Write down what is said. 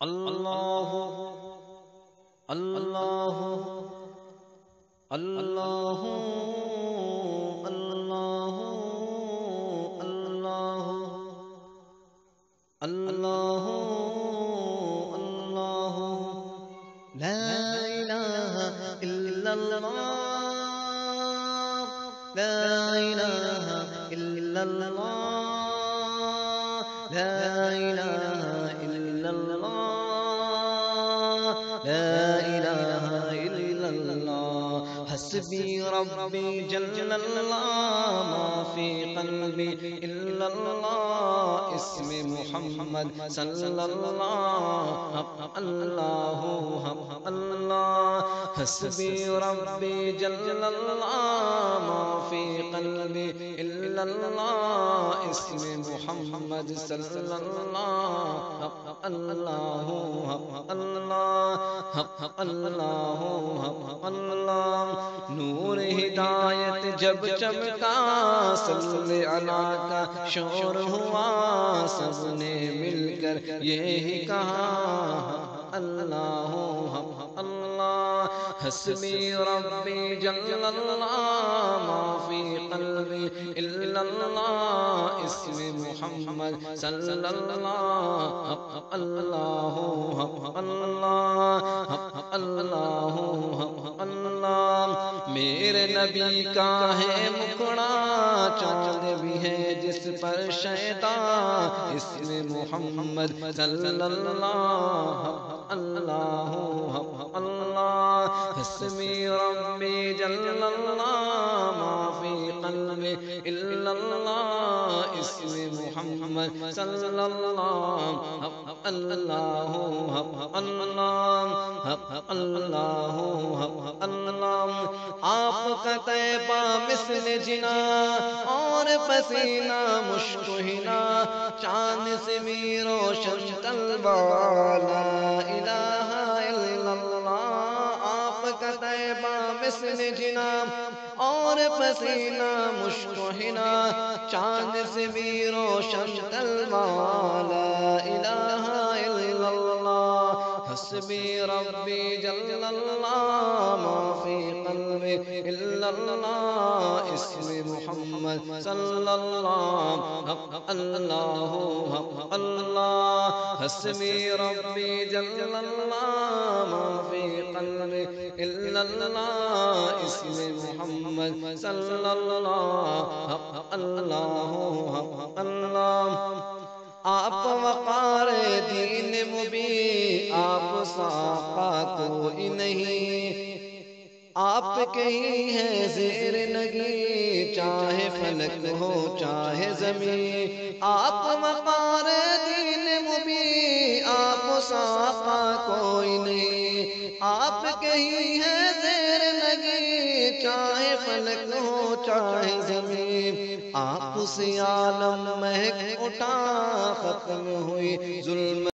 اللہ اللہ اللہ اللہ اللہ اللہ اللہ لا الہ الا اللہ لا الہ الا اللہ لا الہ الا اللہ لا الہ الا اللہ حسبی ربی جل اللہ ما فی قلبی الا اللہ اسم محمد صلی اللہ اللہ اللہ حسبی ربی جل اللہ ما فی قلبی الا اللہ اسم محمد صلی اللہ اللہ اللہ اللہ اللہ نور ہدایت جب چمکا صلی اللہ کا شور ہوا سب نے مل کر یہی کہا اللہ اللہ حسبی ربی جل اللہ ما فی قلبی الا اللہ اسم محمد صلی اللہ اللہ اللہ اللہ اللہ میرے نبی کا ہے مکھڑا چاند بھی ہے جس پر شیطان اسم محمد صلی اللہ اللہ اللہ حسبی ربی جل اللہ ما فی قلبی الا اللہ اسم محمد صلی اللہ اللہ اللہ اللہ اللہ آپ کا طیبہ مثل جنا اور پسینہ مشک ہنا چاند سے بھی روشن طلبہ لا الہ الا اللہ آپ کا طیبہ مثل جنا اور پسینہ مشک ہنا چاند سے بھی روشن طلبہ لا الہ الا اللہ حسبی ربی جل اللہ ما فی قلبی الا اللہ اسم محمد صلی اللہ اللہ اللہ حسبی ربی جل اللہ ما فی قلبی الا اللہ اسم محمد صلی اللہ اللہ اللہ آپ وقار دین مبین آپ ساقہ کوئی نہیں آپ کہیں ہے زیر نگی چاہے فلک ہو چاہے زمین آپ وقار دین مبین آپ ساقہ کوئی نہیں آپ کہیں ہے زیر نگی چاہے فلک ہو چاہے زمین آپ سے عالم مہک اٹھا ختم ہوئی ظلم